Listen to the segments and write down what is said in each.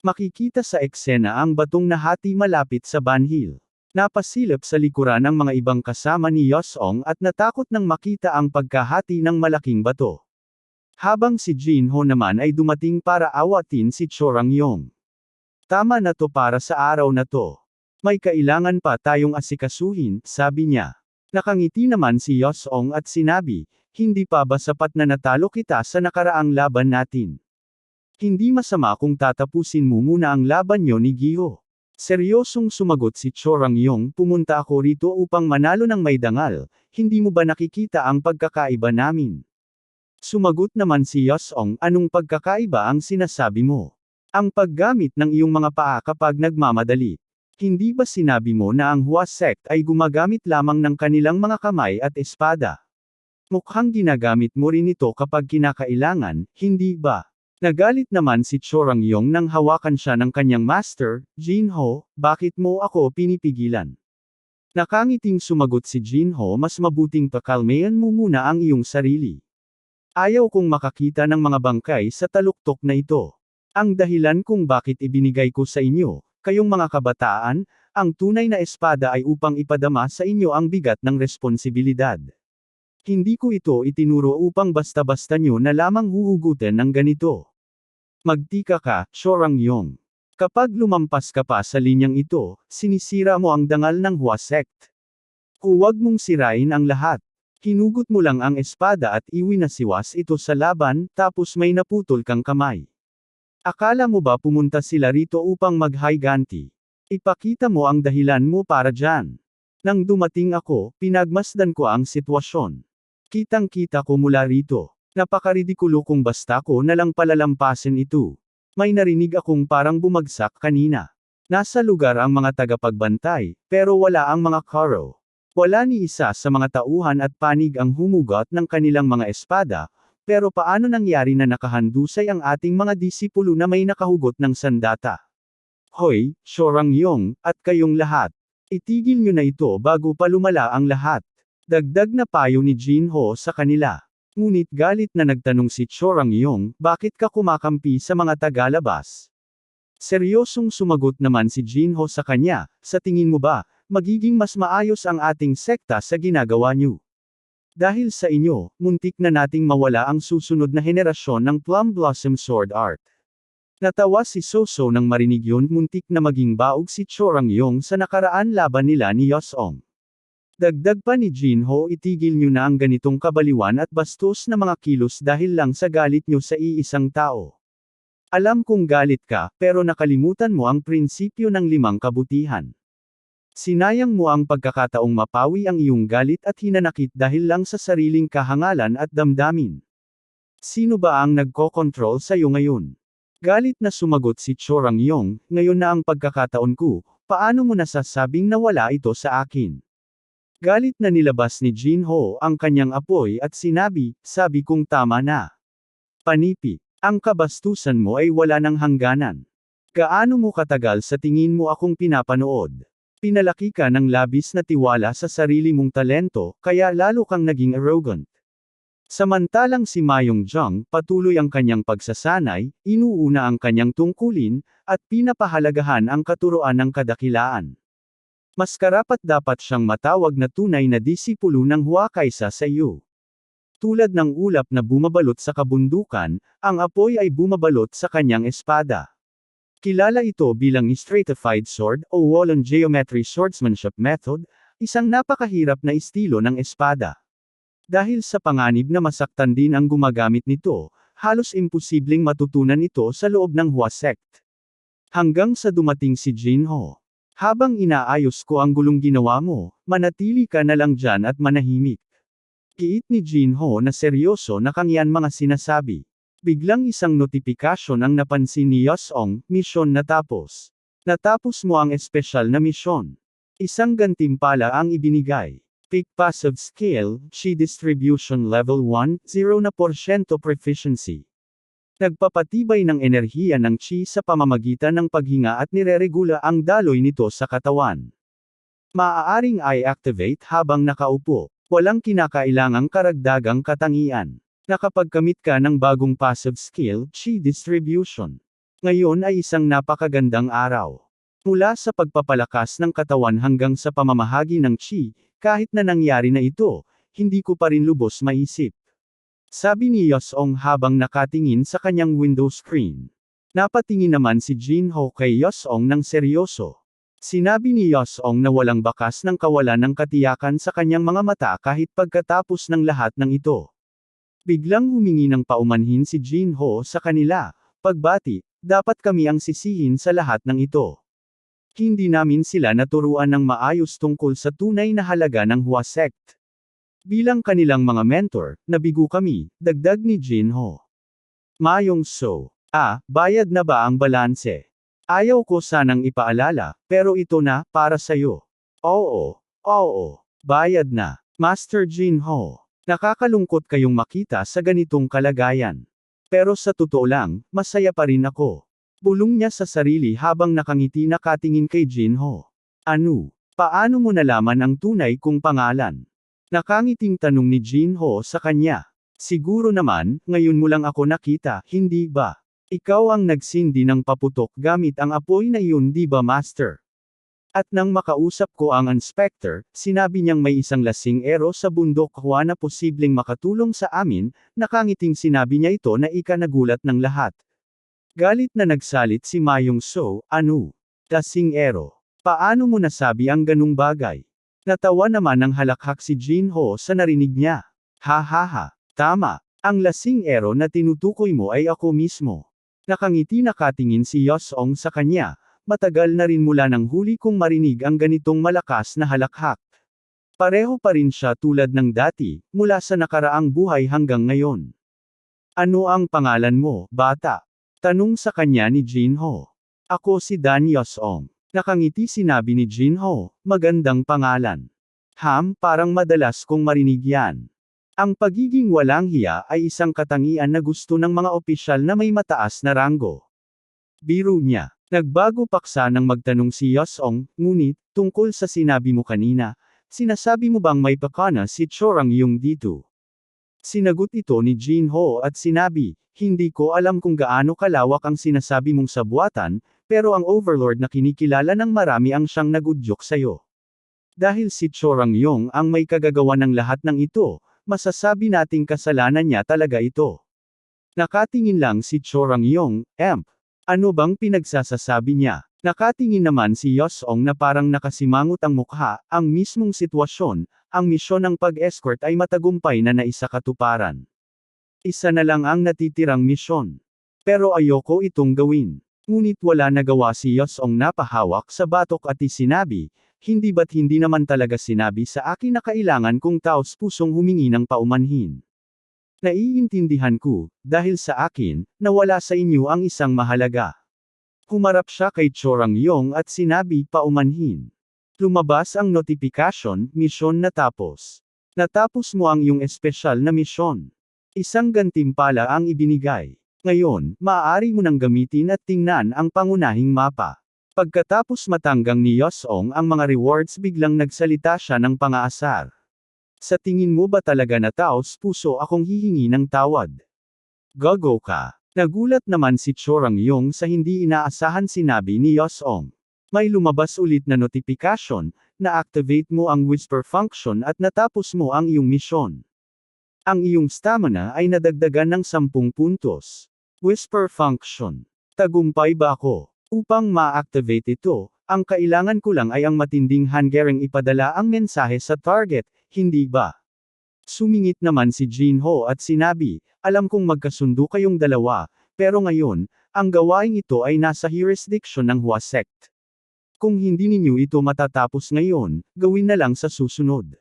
Makikita sa eksena ang batong nahati malapit sa banhil. Napasilip sa likuran ang mga ibang kasama ni Yosong at natakot nang makita ang pagkahati ng malaking bato. Habang si Jinho naman ay dumating para awatin si Chorangyong. Tama na to para sa araw na to. May kailangan pa tayong asikasuhin, sabi niya. Nakangiti naman si Yosong at sinabi, hindi pa ba sapat na natalo kita sa nakaraang laban natin? Hindi masama kung tatapusin mo muna ang laban nyo ni Giho. Seryosong sumagot si Chorangyong, pumunta ako rito upang manalo ng may dangal, hindi mo ba nakikita ang pagkakaiba namin? Sumagot naman si Yosong, anong pagkakaiba ang sinasabi mo? Ang paggamit ng iyong mga paa kapag nagmamadali. Hindi ba sinabi mo na ang Hua sect ay gumagamit lamang ng kanilang mga kamay at espada? Mukhang ginagamit mo rin ito kapag kinakailangan, hindi ba? Nagalit naman si Chorangyong nang hawakan siya ng kanyang master, Jinho, bakit mo ako pinipigilan? Nakangiting sumagot si Jinho, mas mabuting pakalmayan mo muna ang iyong sarili. Ayaw kong makakita ng mga bangkay sa taluktok na ito. Ang dahilan kung bakit ibinigay ko sa inyo, kayong mga kabataan, ang tunay na espada ay upang ipadama sa inyo ang bigat ng responsibilidad. Hindi ko ito itinuro upang basta-basta nyo na lamang huhugutin ng ganito. Magtika ka, Chorangyong. Kapag lumampas ka pa sa linyang ito, sinisira mo ang dangal ng Hua sect. Huwag mong sirain ang lahat. Hinugot mo lang ang espada at iwinasiwas ito sa laban, tapos may naputol kang kamay. Akala mo ba pumunta sila rito upang mag-higanti? Ipakita mo ang dahilan mo para dyan. Nang dumating ako, pinagmasdan ko ang sitwasyon. Kitang-kita ko mula rito. Napakaridikulo kung basta ko nalang palalampasin ito. May narinig akong parang bumagsak kanina. Nasa lugar ang mga tagapagbantay, pero wala ang mga karo. Wala ni isa sa mga tauhan at panig ang humugot ng kanilang mga espada, pero paano nangyari na nakahandusay ang ating mga disipulo na may nakahugot ng sandata? Hoy, Chorangyong, at kayong lahat. Itigil nyo na ito bago pa lumala ang lahat. Dagdag na payo ni Jinho sa kanila. Ngunit galit na nagtanong si Chorangyong, bakit ka kumakampi sa mga tagalabas? Seryosong sumagot naman si Jinho sa kanya, sa tingin mo ba, magiging mas maayos ang ating sekta sa ginagawa niyo? Dahil sa inyo, muntik na nating mawala ang susunod na henerasyon ng Plum Blossom Sword Art. Natawa si Soso nang marinig yun, muntik na maging baog si Chorangyong sa nakaraan laban nila ni Yosong. Dagdag pa ni Jinho, itigil nyo na ang ganitong kabaliwan at bastos na mga kilos dahil lang sa galit nyo sa iisang tao. Alam kong galit ka, pero nakalimutan mo ang prinsipyo ng 5 kabutihan. Sinayang mo ang pagkakataong mapawi ang iyong galit at hinanakit dahil lang sa sariling kahangalan at damdamin. Sino ba ang nagkokontrol sa iyo ngayon? Galit na sumagot si Chorangyong, ngayon na ang pagkakataon ko, paano mo nasasabing nawala ito sa akin? Galit na nilabas ni Jinho ang kanyang apoy at sinabi, sabi kong tama na. Panipi, ang kabastusan mo ay wala ng hangganan. Gaano mo katagal sa tingin mo akong pinapanood? Pinalaki ka ng labis na tiwala sa sarili mong talento, kaya lalo kang naging arrogant. Samantalang si Mayong Jung, patuloy ang kanyang pagsasanay, inuuna ang kanyang tungkulin, at pinapahalagahan ang katuroan ng kadakilaan. Mas karapat-dapat siyang matawag na tunay na disipulo ng Hua kaysa sa iyo. Tulad ng ulap na bumabalot sa kabundukan, ang apoy ay bumabalot sa kanyang espada. Kilala ito bilang stratified sword o wall and geometry swordsmanship method, isang napakahirap na estilo ng espada. Dahil sa panganib na masaktan din ang gumagamit nito, halos imposibleng matutunan ito sa loob ng Hua sect. Hanggang sa dumating si Jinho. Habang inaayos ko ang gulong ginawa mo, manatili ka na lang dyan at manahimik. Giit ni Jinho na seryoso na kangyan mga sinasabi. Biglang isang notifikasyon ang napansin ni Yosong, misyon natapos. Natapos mo ang espesyal na misyon. Isang gantimpala ang ibinigay. Peak Passive Skill, Chi Distribution Level 1, 0% proficiency. Nagpapatibay ng enerhiya ng Chi sa pamamagitan ng paghinga at nireregula ang daloy nito sa katawan. Maaaring i-activate habang nakaupo. Walang kinakailangang karagdagang katangian. Nakapagkamit ka ng bagong passive skill, Chi Distribution. Ngayon ay isang napakagandang araw. Mula sa pagpapalakas ng katawan hanggang sa pamamahagi ng chi, kahit na nangyari na ito, hindi ko pa rin lubos maisip. Sabi ni Yosong habang nakatingin sa kanyang window screen. Napatingin naman si Jinho kay Yosong ng seryoso. Sinabi ni Yosong na walang bakas ng kawalan ng katiyakan sa kanyang mga mata kahit pagkatapos ng lahat ng ito. Biglang humingi ng paumanhin si Jinho sa kanila. Pagbati, dapat kami ang sisihin sa lahat ng ito. Hindi namin sila naturuan ng maayos tungkol sa tunay na halaga ng Hua sect. Bilang kanilang mga mentor, nabigo kami, dagdag ni Jinho. Mayong so. Bayad na ba ang balanse? Ayaw ko sanang ipaalala, pero ito na, para sayo. Oo, bayad na. Master Jinho. Nakakalungkot kayong makita sa ganitong kalagayan. Pero sa totoo lang, masaya pa rin ako. Bulong niya sa sarili habang nakangiti nakatingin kay Jinho. Ano? Paano mo nalaman ang tunay kong pangalan? Nakangiting tanong ni Jinho sa kanya. Siguro naman, ngayon mo lang ako nakita, hindi ba? Ikaw ang nagsindi ng paputok gamit ang apoy na iyon, di ba master? At nang makausap ko ang inspector, sinabi niyang may isang lasing-ero sa bundok Hua na posibleng makatulong sa amin, nakangiting sinabi niya ito na ikanagulat ng lahat. Galit na nagsalit si Mayong So, ano? Lasing-ero. Paano mo nasabi ang ganung bagay? Natawa naman ng halakhak si Jinho sa narinig niya. Tama. Ang lasing-ero na tinutukoy mo ay ako mismo. Nakangiti nakatingin si Yosong sa kanya. Matagal na rin mula nang huli kong marinig ang ganitong malakas na halakhak. Pareho pa rin siya tulad ng dati, mula sa nakaraang buhay hanggang ngayon. Ano ang pangalan mo, bata? Tanong sa kanya ni Jinho. Ako si Dan Yosong. Nakangiti sinabi ni Jinho, magandang pangalan. Parang madalas kong marinig yan. Ang pagiging walang hiya ay isang katangian na gusto ng mga opisyal na may mataas na ranggo. Biro niya. Nagbago paksa nang magtanong si Yosong, ngunit, tungkol sa sinabi mo kanina, sinasabi mo bang may pakana si Chorang Yung dito? Sinagot ito ni Jinho at sinabi, hindi ko alam kung gaano kalawak ang sinasabi mong sabuatan, pero ang overlord na kinikilala ng marami ang siyang nagudyok sayo. Dahil si Chorang Yung ang may kagagawa ng lahat ng ito, masasabi nating kasalanan niya talaga ito. Nakatingin lang si Chorang Yung, ano bang pinagsasasabi niya? Nakatingin naman si Yosong na parang nakasimangot ang mukha, ang mismong sitwasyon, ang misyon ng pag-escort ay matagumpay na naisakatuparan. Isa na lang ang natitirang misyon. Pero ayoko itong gawin. Ngunit wala nagawa si Yosong napahawak sa batok at isinabi, hindi ba't hindi naman talaga sinabi sa akin na kailangan kong taos pusong humingi ng paumanhin. Naiintindihan ko, dahil sa akin, nawala sa inyo ang isang mahalaga. Humarap siya kay Chorang Yung at sinabi paumanhin. Lumabas ang notifikasyon, misyon natapos. Natapos mo ang iyong espesyal na misyon. Isang gantimpala ang ibinigay. Ngayon, maaari mo nang gamitin at tingnan ang pangunahing mapa. Pagkatapos matanggang ni Yosong ang mga rewards biglang nagsalita siya ng pangaasar. Sa tingin mo ba talaga na taos puso akong hihingi ng tawad? Gago ka. Nagulat naman si Chorang Yung sa hindi inaasahan sinabi ni Yosong. May lumabas ulit na notifikasyon, na-activate mo ang whisper function at natapos mo ang iyong misyon. Ang iyong stamina ay nadagdagan ng 10 puntos. Whisper function. Tagumpay ba ako? Upang ma-activate ito, ang kailangan ko lang ay ang matinding hangering ipadala ang mensahe sa target, hindi ba? Sumingit naman si Jinho at sinabi, alam kong magkasundo kayong dalawa, pero ngayon, ang gawaing ito ay nasa jurisdiction ng Hua sect. Kung hindi ninyo ito matatapos ngayon, gawin na lang sa susunod.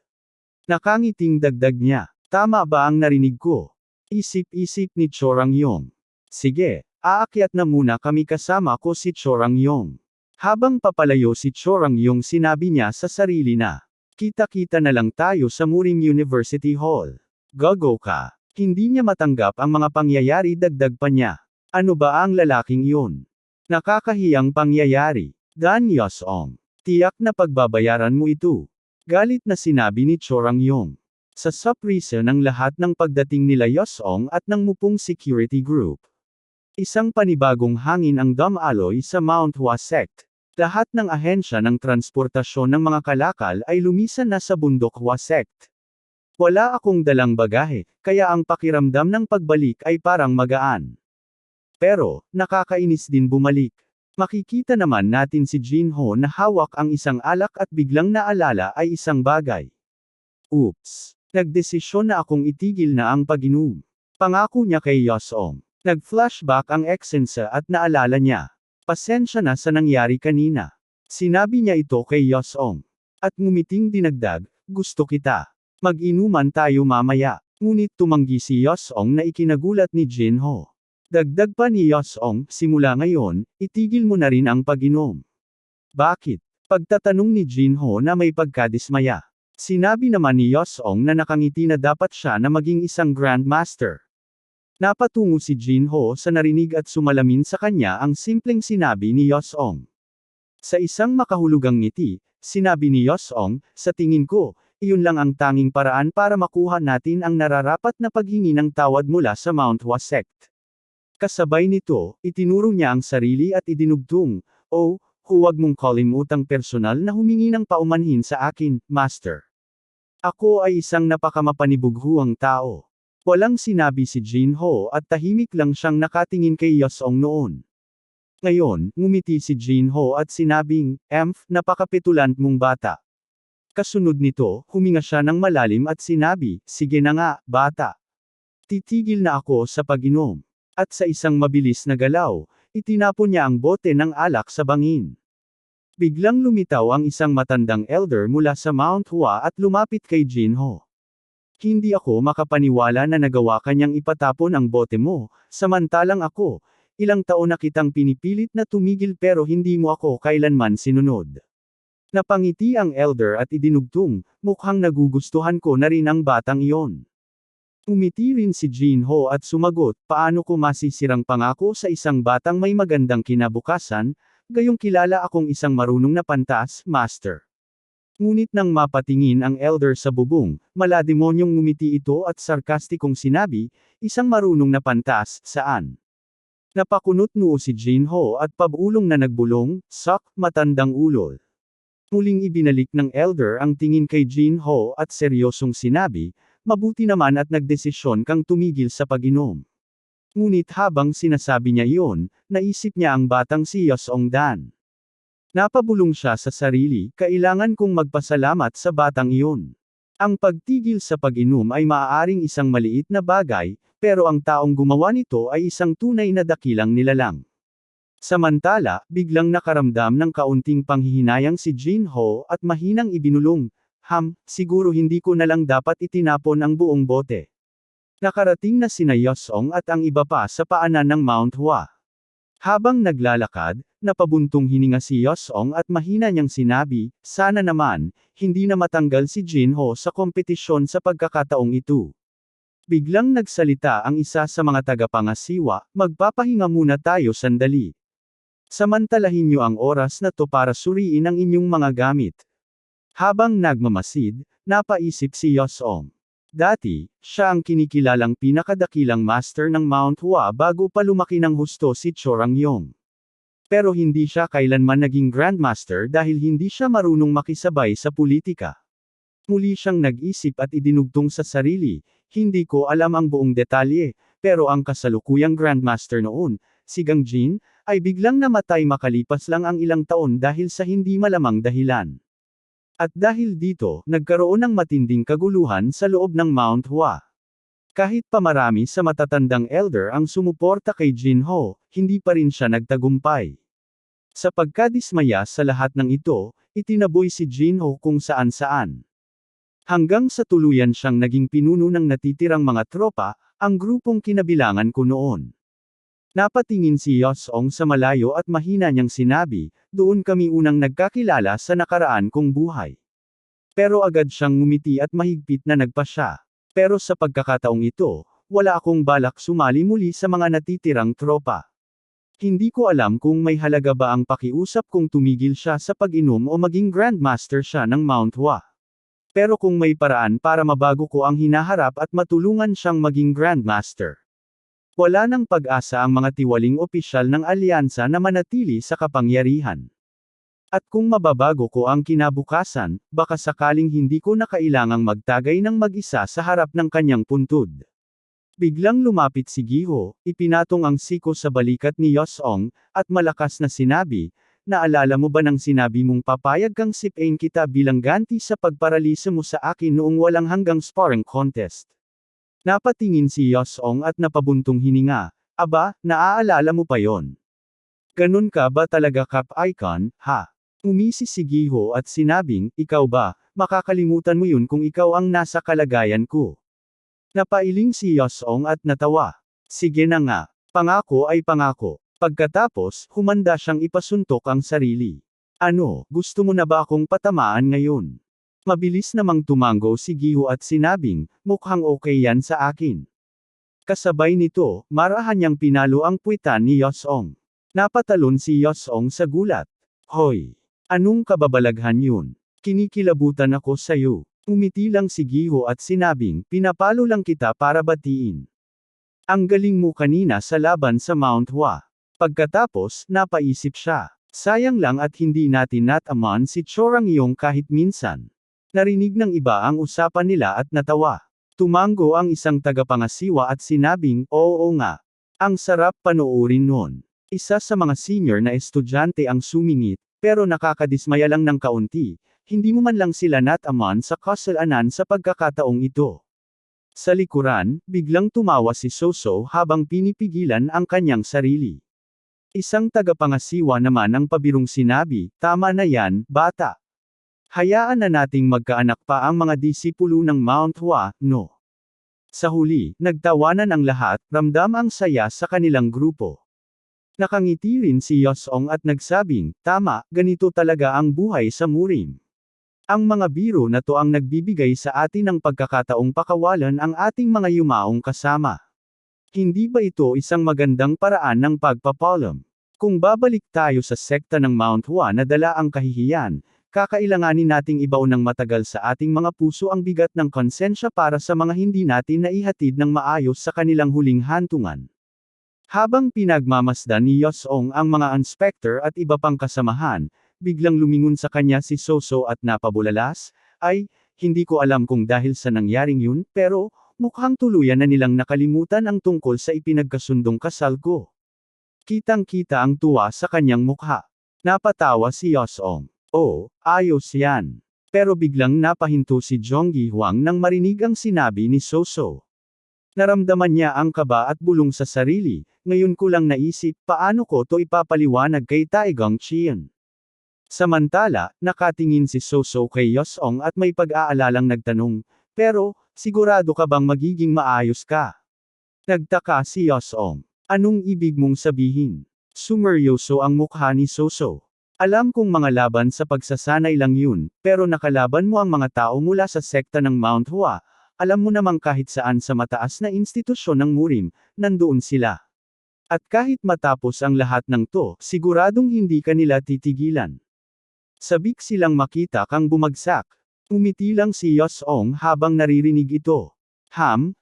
Nakangiting dagdag niya, tama ba ang narinig ko? Isip-isip ni Chorang Yung. Sige, aakyat na muna kami kasama ko si Chorang Yung. Habang papalayo si Chorang Yung sinabi niya sa sarili na, kita-kita na lang tayo sa Murim University Hall. Gago ka. Hindi niya matanggap ang mga pangyayari dagdag pa niya. Ano ba ang lalaking yun? Nakakahiyang pangyayari. Dan Yosong. Tiyak na pagbabayaran mo ito. Galit na sinabi ni Chorang Yung. Sa surprise ng lahat ng pagdating nila Yosong at ng mupong security group. Isang panibagong hangin ang dumaloy sa Mount Hua Sect. Lahat ng ahensya ng transportasyon ng mga kalakal ay lumisan na sa bundok Hua Sect. Wala akong dalang bagahe, kaya ang pakiramdam ng pagbalik ay parang magaan. Pero, nakakainis din bumalik. Makikita naman natin si Jinho na hawak ang isang alak at biglang naalala ay isang bagay. Oops! Nagdesisyon na akong itigil na ang pag-inom. Pangako niya kay Yosong. Nag-flashback ang eksensa at naalala niya. Pasensya na sa nangyari kanina. Sinabi niya ito kay Yosong. At ngumiting dinagdag, gusto kita. Mag-inuman tayo mamaya. Ngunit tumanggi si Yosong na ikinagulat ni Jinho. Dagdag pa ni Yosong, simula ngayon, itigil mo na rin ang pag-inom. Bakit? Pagtatanong ni Jinho na may pagkadismaya. Sinabi naman ni Yosong na nakangiti na dapat siya na maging isang Grandmaster. Napatungo si Jinho sa narinig at sumalamin sa kanya ang simpleng sinabi ni Yosong. Sa isang makahulugang ngiti, sinabi ni Yosong, sa tingin ko, iyon lang ang tanging paraan para makuha natin ang nararapat na paghingi ng tawad mula sa Mount Hua Sect. Kasabay nito, itinuro niya ang sarili at idinugtong, "Oh, huwag mong kalimutang personal na humingi ng paumanhin sa akin, Master. Ako ay isang napakamapanibughuang tao." Walang sinabi si Jinho at tahimik lang siyang nakatingin kay Yosong noon. Ngayon, ngumiti si Jinho at sinabing, napakapetulant mong bata." Kasunod nito, huminga siya ng malalim at sinabi, "Sige na nga, bata. Titigil na ako sa pag-inom." At sa isang mabilis na galaw, itinapon niya ang bote ng alak sa bangin. Biglang lumitaw ang isang matandang elder mula sa Mount Hua at lumapit kay Jinho. "Hindi ako makapaniwala na nagawa kanyang ipatapon ang bote mo, samantalang ako, ilang taon na kitang pinipilit na tumigil pero hindi mo ako kailanman sinunod." Napangiti ang elder at idinugtong, "Mukhang nagugustuhan ko na rin ang batang iyon." Umiti rin si Jinho at sumagot, "Paano ko masisirang pangako sa isang batang may magandang kinabukasan, gayong kilala akong isang marunong na pantas, Master." Ngunit nang mapatingin ang elder sa bubong, malademonyong ngumiti ito at sarkastikong sinabi, "Isang marunong na pantas, saan?" Napakunot noo si Jinho at pabulong na nagbulong, "Sok, matandang ulol." Muling ibinalik ng elder ang tingin kay Jinho at seryosong sinabi, "Mabuti naman at nagdesisyon kang tumigil sa pag-inom." Ngunit habang sinasabi niya iyon, naisip niya ang batang si Yosong Dan. Napabulong siya sa sarili, kailangan kong magpasalamat sa batang iyon. Ang pagtigil sa pag-inom ay maaaring isang maliit na bagay, pero ang taong gumawa nito ay isang tunay na dakilang nilalang. Samantala, biglang nakaramdam ng kaunting panghihinayang si Jinho at mahinang ibinulong, siguro hindi ko na lang dapat itinapon ang buong bote." Nakarating na sina Yosong at ang iba pa sa paanan ng Mount Hua. Habang naglalakad, napabuntong hininga si Yosong at mahina niyang sinabi, "Sana naman, hindi na matanggal si Jinho sa kompetisyon sa pagkakataong ito." Biglang nagsalita ang isa sa mga tagapangasiwa, "Magpapahinga muna tayo sandali. Samantalahin niyo ang oras na to para suriin ang inyong mga gamit." Habang nagmamasid, napaisip si Yosong. Dati, siya ang kinikilalang pinakadakilang master ng Mount Hua bago pa lumaki ng husto si Chorangyong. Pero hindi siya kailanman naging Grandmaster dahil hindi siya marunong makisabay sa politika. Muli siyang nag-isip at idinugtong sa sarili, "Hindi ko alam ang buong detalye, pero ang kasalukuyang Grandmaster noon, si Gang Jin, ay biglang namatay makalipas lang ang ilang taon dahil sa hindi malamang dahilan." At dahil dito, nagkaroon ng matinding kaguluhan sa loob ng Mount Hua. Kahit pa marami sa matatandang elder ang sumuporta kay Jinho, hindi pa rin siya nagtagumpay. Sa pagkadismaya sa lahat ng ito, itinaboy si Jinho kung saan-saan. Hanggang sa tuluyan siyang naging pinuno ng natitirang mga tropa, ang grupong kinabilangan ko noon. Napatingin si Yosong sa malayo at mahina niyang sinabi, "Doon kami unang nagkakilala sa nakaraan kong buhay." Pero agad siyang ngumiti at mahigpit na nagpasya. "Pero sa pagkakataong ito, wala akong balak sumali muli sa mga natitirang tropa. Hindi ko alam kung may halaga ba ang pakiusap kung tumigil siya sa pag-inom o maging Grandmaster siya ng Mount Hua. Pero kung may paraan para mabago ko ang hinaharap at matulungan siyang maging Grandmaster, Wala nang pag-asa ang mga tiwaling opisyal ng alyansa na manatili sa kapangyarihan. At kung mababago ko ang kinabukasan, baka sakaling hindi ko na kailangang magtagay ng mag-isa sa harap ng kanyang puntod. Biglang lumapit si Giho, ipinatong ang siko sa balikat ni Yosong, at malakas na sinabi, "Naalala mo ba nang sinabi mong papayag kang sipain kita bilang ganti sa pagparalisa mo sa akin noong walang hanggang sparring contest?" Napatingin si Yosong at napabuntong hininga. "Aba, naaalala mo pa yon? Ganun ka ba talaga Cap-Icon, ha?" Umisi si Giho at sinabing, "Ikaw ba, makakalimutan mo yun kung ikaw ang nasa kalagayan ko?" Napailing si Yosong at natawa. "Sige na nga, pangako ay pangako." Pagkatapos, humanda siyang ipasuntok ang sarili. "Ano, gusto mo na ba akong patamaan ngayon?" Mabilis namang tumango si Giho at sinabing, "Mukhang okay yan sa akin." Kasabay nito, marahan niyang pinalo ang puwitan ni Yosong. Napatalon si Yosong sa gulat. "Hoy! Anong kababalaghan yun? Kinikilabutan ako sayo." Umiti lang si Giho at sinabing, "Pinapalo lang kita para batiin. Ang galing mo kanina sa laban sa Mount Hua." Pagkatapos, napaisip siya. Sayang lang at hindi natin natamaan si Chorang Yong kahit minsan. Narinig ng iba ang usapan nila at natawa. Tumango ang isang tagapangasiwa at sinabing, "Oo nga. Ang sarap panoorin nun." Isa sa mga senior na estudyante ang sumingit, pero nakakadismaya lang ng kaunti. Hindi mo man lang sila natamaan sa kasalanan sa pagkakataong ito. Sa likuran, biglang tumawa si Soso habang pinipigilan ang kanyang sarili. Isang tagapangasiwa naman ang pabirong sinabi, "Tama na yan, bata. Hayaan na nating magkaanak pa ang mga disipulo ng Mount Hua, no?" Sa huli, nagtawanan ang lahat, ramdam ang saya sa kanilang grupo. Nakangiti rin si Yosong at nagsabing, "Tama, ganito talaga ang buhay sa Murim. Ang mga biro na to ang nagbibigay sa atin ng pagkakataong pakawalan ang ating mga yumaong kasama. Hindi ba ito isang magandang paraan ng pagpapalam? Kung babalik tayo sa sekta ng Mount Hua na dala ang kahihiyan, kakailanganin nating ibaon ng matagal sa ating mga puso ang bigat ng konsensya para sa mga hindi natin naihatid ng maayos sa kanilang huling hantungan." Habang pinagmamasdan ni Yosong ang mga inspector at iba pang kasamahan, biglang lumingon sa kanya si Soso at napabulalas, "Ay, hindi ko alam kung dahil sa nangyaring yun, pero, mukhang tuluyan na nilang nakalimutan ang tungkol sa ipinagkasundong kasal ko." Kitang-kita ang tuwa sa kanyang mukha. Napatawa si Yosong. "Oh, ayos yan." Pero biglang napahinto si Jonggi Huang nang marinig ang sinabi ni Soso. Naramdaman niya ang kaba at bulong sa sarili. "Ngayon ko lang naisip, paano ko to ipapaliwanag kay Taegong Chien?" Samantala, nakatingin si Soso kay Yosong at may pag-aalalang nagtanong, "Pero, sigurado ka bang magiging maayos ka?" Nagtaka si Yosong. "Anong ibig mong sabihin?" Sumeryoso ang mukha ni Soso. "Alam kong mga laban sa pagsasanay lang yun, pero nakalaban mo ang mga tao mula sa sekta ng Mount Hua. Alam mo namang kahit saan sa mataas na institusyon ng Murim, nandoon sila. At kahit matapos ang lahat ng to, siguradong hindi ka nila titigilan. Sabik silang makita kang bumagsak." Umiti lang si Yosong habang naririnig ito.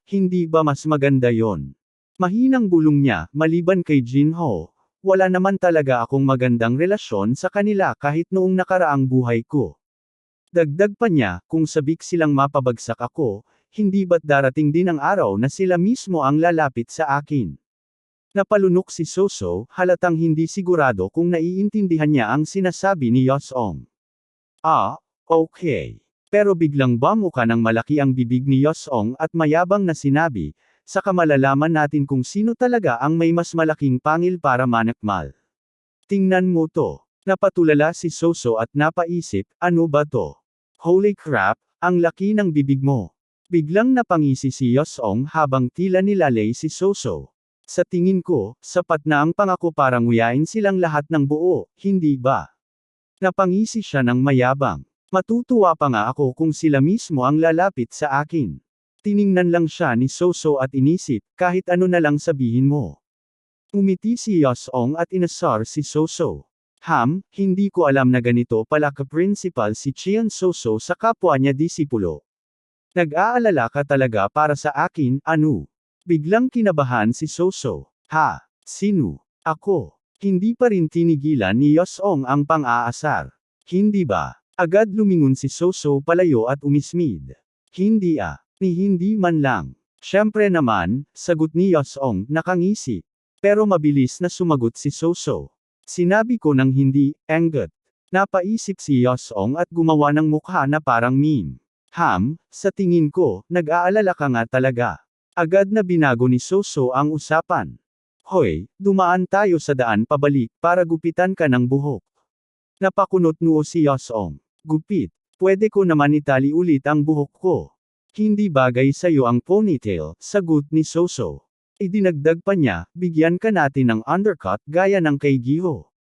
Hindi ba mas maganda yon?" Mahinang bulong niya, "Maliban kay Jinho, wala naman talaga akong magandang relasyon sa kanila kahit noong nakaraang buhay ko." Dagdag pa niya, "Kung sabik silang mapabagsak ako, hindi ba't darating din ang araw na sila mismo ang lalapit sa akin?" Napalunok si Soso, halatang hindi sigurado kung naiintindihan niya ang sinasabi ni Yosong. "Ah, okay." Pero biglang bamuka ng malaki ang bibig ni Yosong at mayabang na sinabi, "Saka malalaman natin kung sino talaga ang may mas malaking pangil para manakmal. Tingnan mo to." Napatulala si Soso at napaisip, "Ano ba to? Holy crap, ang laki ng bibig mo." Biglang napangisi si Yosong habang tila nilalay si Soso. "Sa tingin ko, sapat na ang pangako para nguyain silang lahat ng buo, hindi ba?" Napangisi siya ng mayabang. "Matutuwa pa nga ako kung sila mismo ang lalapit sa akin." Tiningnan lang siya ni Soso at inisip, kahit ano na lang sabihin mo. Umiti si Yosong at inasar si Soso. Hindi ko alam na ganito pala ka-principal si Chien Soso sa kapwa niya disipulo. Nag-aalala ka talaga para sa akin, ano?" Biglang kinabahan si Soso. Ha? Sino? Ako. Hindi pa rin tinigilan ni Yosong ang pang-aasar. Hindi ba? Agad lumingon si Soso palayo at umismid. Hindi ni hindi man lang. Siyempre naman, sagot ni Yosong, nakangisi. Pero mabilis na sumagot si Soso. Sinabi ko ng hindi, enggot. Napaisip si Yosong at gumawa ng mukha na parang meme. Sa tingin ko, nag-aalala ka nga talaga. Agad na binago ni Soso ang usapan. Hoy, dumaan tayo sa daan pabalik para gupitan ka ng buhok. Napakunot noo si Yosong. Gupit, pwede ko naman itali ulit ang buhok ko. Hindi bagay sa'yo ang ponytail, sagot ni Soso. Idinagdag pa niya, bigyan ka natin ng undercut gaya ng kay Giho.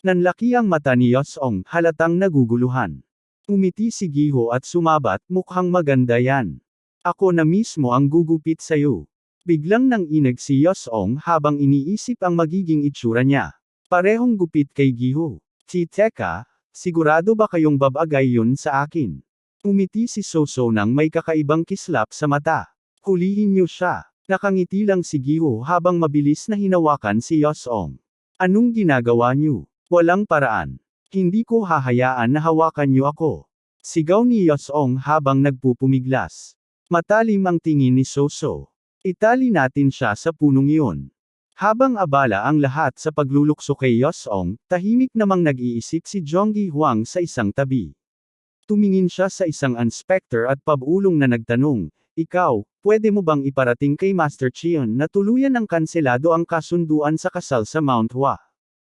Nanlaki ang mata ni Yosong, halatang naguguluhan. Umiti si Giho at sumabat, mukhang maganda yan. Ako na mismo ang gugupit sa'yo. Biglang nanginag si Yosong habang iniisip ang magiging itsura niya. Parehong gupit kay Giho. Teka, sigurado ba kayong babagay yun sa akin? Umiti si Soso nang may kakaibang kislap sa mata. Hulihin niyo siya. Nakangiti lang si Giho habang mabilis na hinawakan si Yosong. Anong ginagawa niyo? Walang paraan. Hindi ko hahayaan na hawakan niyo ako. Sigaw ni Yosong habang nagpupumiglas. Matalim ang tingin ni Soso. Itali natin siya sa punong iyon. Habang abala ang lahat sa paglulukso kay Yosong, tahimik namang nag-iisip si Jonggi Huang sa isang tabi. Tumingin siya sa isang inspector at pabulong na nagtanong, ikaw, pwede mo bang iparating kay Master Chion na tuluyan ng kanselado ang kasunduan sa kasal sa Mount Hua?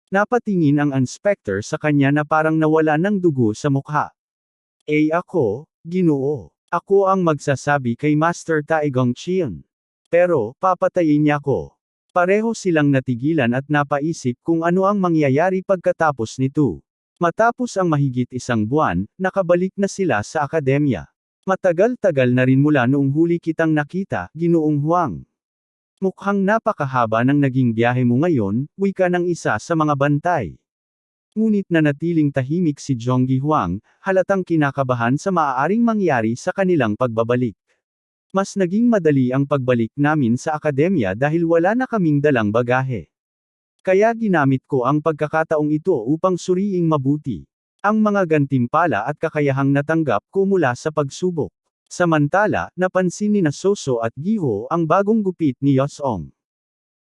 Napatingin ang inspector sa kanya na parang nawala ng dugo sa mukha. Ako, Ginoo. Ako ang magsasabi kay Master Taegong Chion. Pero, papatayin niya ako. Pareho silang natigilan at napaisip kung ano ang mangyayari pagkatapos nito. Matapos ang mahigit isang buwan, nakabalik na sila sa akademya. Matagal-tagal na rin mula noong huli kitang nakita, Ginoong Huang. Mukhang napakahaba ng naging biyahe mo ngayon, wika ng isa sa mga bantay. Ngunit nanatiling tahimik si Jonggi Huang, halatang kinakabahan sa maaaring mangyari sa kanilang pagbabalik. Mas naging madali ang pagbalik namin sa akademya dahil wala na kaming dalang bagahe. Kaya ginamit ko ang pagkakataong ito upang suriing mabuti ang mga gantimpala at kakayahang natanggap ko mula sa pagsubok. Samantala, napansin ni Soso at Giho ang bagong gupit ni Yosong.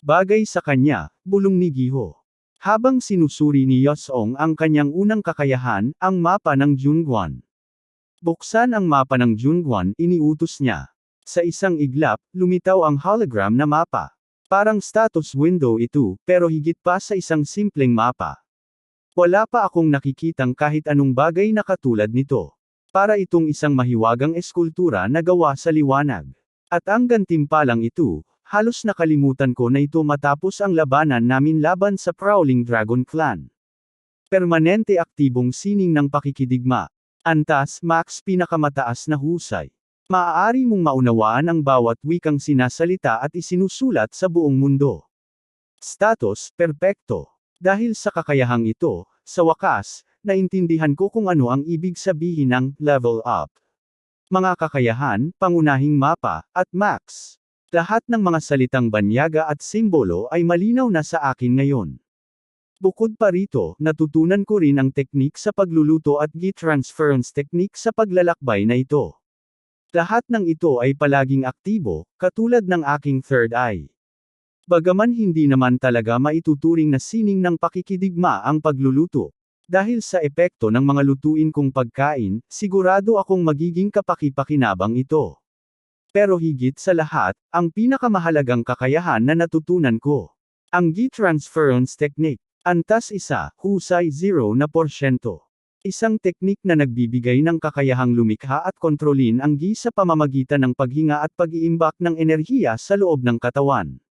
Bagay sa kanya, bulong ni Giho. Habang sinusuri ni Yosong ang kanyang unang kakayahan, ang mapa ng Junguan. Buksan ang mapa ng Junguan, iniutos niya. Sa isang iglap, lumitaw ang hologram na mapa. Parang status window ito, pero higit pa sa isang simpleng mapa. Wala pa akong nakikitang kahit anong bagay na katulad nito. Para itong isang mahiwagang eskultura na gawa sa liwanag. At ang gantimpalang ito, halos nakalimutan ko na ito matapos ang labanan namin laban sa Prowling Dragon Clan. Permanente aktibong sining ng pakikidigma. Antas, Max pinakamataas na husay. Maaari mong maunawaan ang bawat wikang sinasalita at isinusulat sa buong mundo. Status, perpekto. Dahil sa kakayahang ito, sa wakas, naintindihan ko kung ano ang ibig sabihin ng level up. Mga kakayahan, pangunahing mapa, at max. Lahat ng mga salitang banyaga at simbolo ay malinaw na sa akin ngayon. Bukod pa rito, natutunan ko rin ang teknik sa pagluluto at G-transference technique sa paglalakbay na ito. Lahat ng ito ay palaging aktibo, katulad ng aking third eye. Bagaman hindi naman talaga maituturing na sining ng pakikidigma ang pagluluto. Dahil sa epekto ng mga lutuin kong pagkain, sigurado akong magiging kapaki-pakinabang ito. Pero higit sa lahat, ang pinakamahalagang kakayahan na natutunan ko. Ang G-transference technique. Antas 1, husay 0%. Isang teknik na nagbibigay ng kakayahang lumikha at kontrolin ang Gi sa pamamagitan ng paghinga at pag-iimbak ng enerhiya sa loob ng katawan.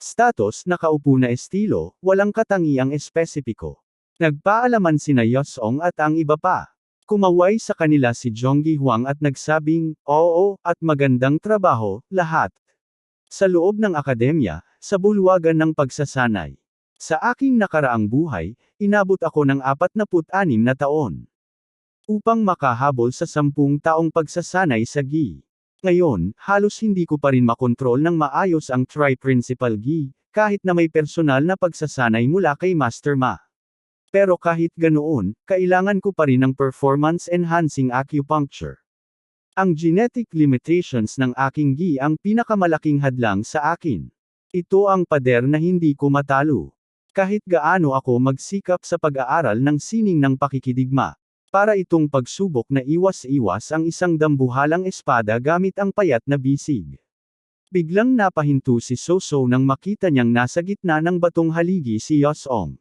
Status, nakaupo na estilo, walang katangiang espesipiko. Nagpaalaman sina Yosong at ang iba pa. Kumaway sa kanila si Jonggi Huang at nagsabing, oo, at magandang trabaho, lahat. Sa loob ng akademya, sa bulwagan ng pagsasanay. Sa aking nakaraang buhay, inabot ako ng 46 na taon. Upang makahabol sa 10 taong pagsasanay sa Gi. Ngayon, halos hindi ko pa rin makontrol ng maayos ang Tri-Principal Gi, kahit na may personal na pagsasanay mula kay Master Ma. Pero kahit ganoon, kailangan ko pa rin ng performance-enhancing acupuncture. Ang genetic limitations ng aking Gi ang pinakamalaking hadlang sa akin. Ito ang pader na hindi ko matalo. Kahit gaano ako magsikap sa pag-aaral ng sining ng pakikidigma. Para itong pagsubok na iwas-iwas ang isang dambuhalang espada gamit ang payat na bisig. Biglang napahinto si Soso nang makita niyang nasa gitna ng batong haligi si Yosong.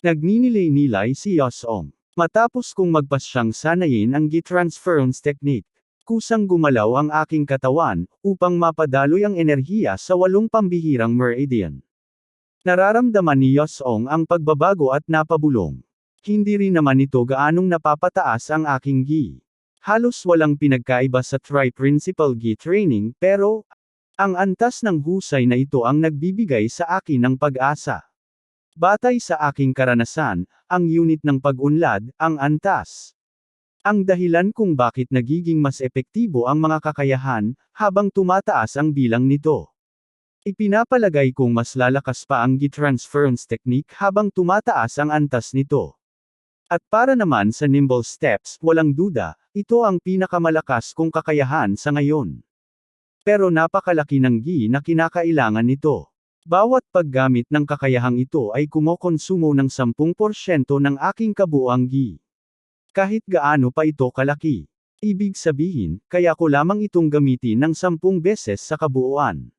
Nagninilay-nilay si Yosong. Matapos kong magpasyang sanayin ang Gi-transference technique, kusang gumalaw ang aking katawan, upang mapadaloy ang enerhiya sa 8 pambihirang meridian. Nararamdaman ni Yosong ang pagbabago at napabulong. Hindi rin naman ito gaanong napapataas ang aking Gi. Halos walang pinagkaiba sa Tri-Principal Gi training pero, ang antas ng husay na ito ang nagbibigay sa akin ng pag-asa. Batay sa aking karanasan, ang unit ng pag-unlad, ang antas. Ang dahilan kung bakit nagiging mas epektibo ang mga kakayahan, habang tumataas ang bilang nito. Ipinapalagay kong mas lalakas pa ang Gi-transference technique habang tumataas ang antas nito. At para naman sa nimble steps, walang duda, ito ang pinakamalakas kong kakayahan sa ngayon. Pero napakalaki ng Gi na kinakailangan nito. Bawat paggamit ng kakayahang ito ay kumokonsumo ng 10% ng aking kabuuang Gi. Kahit gaano pa ito kalaki. Ibig sabihin, kaya ko lamang itong gamitin ng 10 beses sa kabuuan.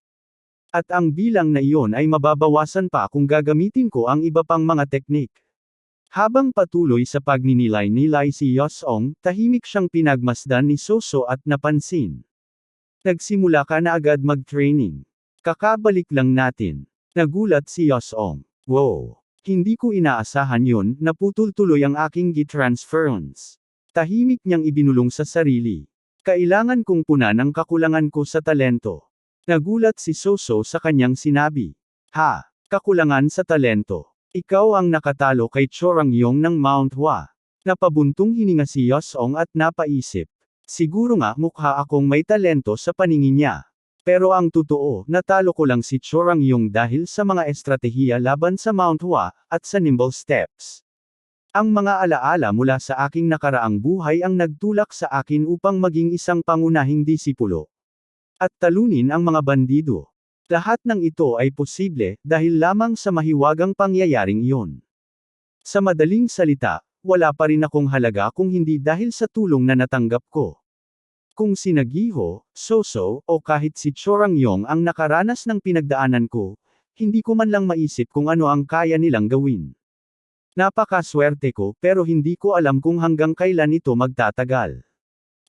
At ang bilang na iyon ay mababawasan pa kung gagamitin ko ang iba pang mga teknik. Habang patuloy sa pagninilay-nilay si Yosong, tahimik siyang pinagmasdan ni Soso at napansin. Nagsimula ka na agad mag-training. Kakabalik lang natin. Nagulat si Yosong. Wow! Hindi ko inaasahan yun, naputol tuloy ang aking Gi-transference. Tahimik niyang ibinulong sa sarili. Kailangan kong punan ang kakulangan ko sa talento. Nagulat si Soso sa kanyang sinabi. Ha! Kakulangan sa talento. Ikaw ang nakatalo kay Chorangyong ng Mount Hua. Napabuntong hininga si Yosong at napaisip. Siguro nga mukha akong may talento sa paningin niya. Pero ang totoo, natalo ko lang si Chorangyong dahil sa mga estratehiya laban sa Mount Hua, at sa nimble steps. Ang mga alaala mula sa aking nakaraang buhay ang nagtulak sa akin upang maging isang pangunahing disipulo. At talunin ang mga bandido. Lahat ng ito ay posible, dahil lamang sa mahiwagang pangyayaring iyon. Sa madaling salita, wala pa rin akong halaga kung hindi dahil sa tulong na natanggap ko. Kung si Nagiho, Soso, o kahit si Chorangyong ang nakaranas ng pinagdaanan ko, hindi ko man lang maisip kung ano ang kaya nilang gawin. Napakaswerte ko, pero hindi ko alam kung hanggang kailan ito magtatagal.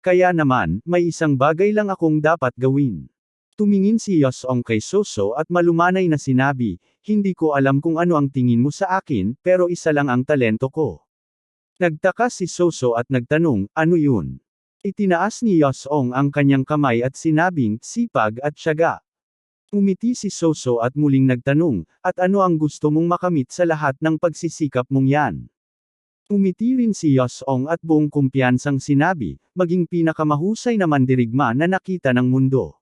Kaya naman, may isang bagay lang akong dapat gawin. Tumingin si Yosong kay Soso at malumanay na sinabi, hindi ko alam kung ano ang tingin mo sa akin, pero isa lang ang talento ko. Nagtaka si Soso at nagtanong, ano yun? Itinaas ni Yosong ang kanyang kamay at sinabing, sipag at tiyaga. Umiti si Soso at muling nagtanong, at ano ang gusto mong makamit sa lahat ng pagsisikap mong yan? Umiti rin si Yosong at buong kumpiyansang sinabi, maging pinakamahusay na mandirigma na nakita ng mundo.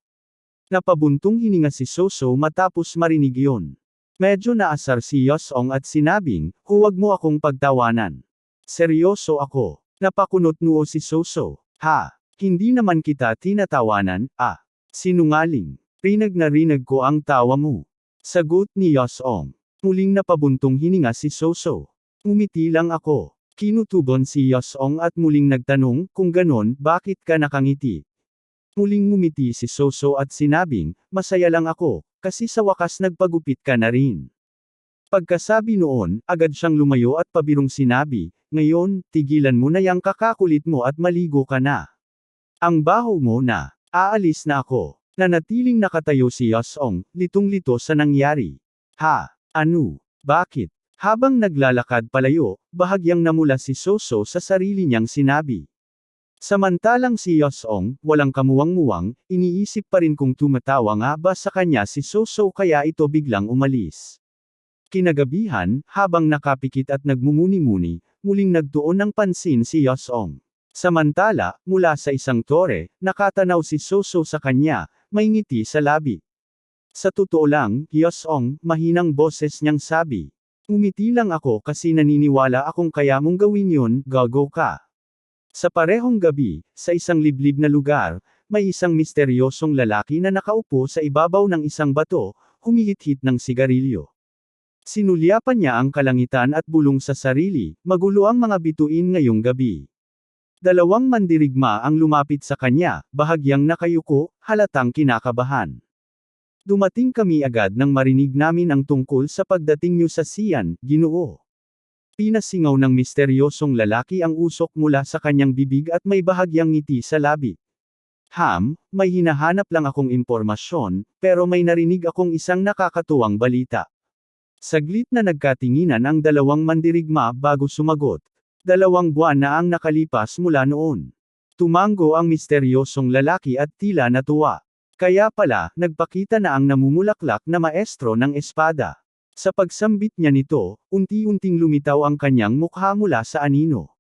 Napabuntong hininga si Soso matapos marinig iyon. Medyo naasar si Yosong at sinabing, huwag mo akong pagtawanan. Seryoso ako. Napakunot noo si Soso. Ha? Hindi naman kita tinatawanan, sinungaling. Rinig na rinig ko ang tawa mo. Sagot ni Yosong. Muling napabuntong hininga si Soso. Umiti lang ako. Kinutugon si Yosong at muling nagtanong, kung ganon, bakit ka nakangiti? Muling ngumiti si Soso at sinabing, masaya lang ako, kasi sa wakas nagpagupit ka na rin. Pagkasabi noon, agad siyang lumayo at pabirong sinabi, ngayon, tigilan mo na yang kakakulit mo at maligo ka na. Ang baho mo na. Aalis na ako. Nanatiling nakatayo si Yosong, litong-lito sa nangyari. Ha? Ano? Bakit? Habang naglalakad palayo, bahagyang namula si Soso sa sarili niyang sinabi. Samantalang si Yosong, walang kamuwang-muwang, iniisip pa rin kung tumatawa nga ba sa kanya si Soso kaya ito biglang umalis. Kinagabihan, habang nakapikit at nagmumuni-muni, muling nagtuon ng pansin si Yosong. Samantala, mula sa isang tore, nakatanaw si Soso sa kanya, may ngiti sa labi. Sa totoo lang, Yosong, mahinang boses niyang sabi. Umiti lang ako kasi naniniwala akong kaya mong gawin yun, gago ka. Sa parehong gabi, sa isang liblib na lugar, may isang misteryosong lalaki na nakaupo sa ibabaw ng isang bato, humihit-hit ng sigarilyo. Sinulyapan niya ang kalangitan at bulong sa sarili, magulo ang mga bituin ngayong gabi. Dalawang mandirigma ang lumapit sa kanya, bahagyang nakayuko, halatang kinakabahan. Dumating kami agad nang marinig namin ang tungkol sa pagdating niyo sa Sian, Ginoo. Pinasingaw ng misteryosong lalaki ang usok mula sa kanyang bibig at may bahagyang ngiti sa labi. May hinahanap lang akong impormasyon, pero may narinig akong isang nakakatuwang balita. Saglit na nagkatinginan ang dalawang mandirigma bago sumagot. 2 buwan na ang nakalipas mula noon. Tumango ang misteryosong lalaki at tila natuwa. Kaya pala, nagpakita na ang namumulaklak na maestro ng espada. Sa pagsambit niya nito, unti-unting lumitaw ang kanyang mukha mula sa anino.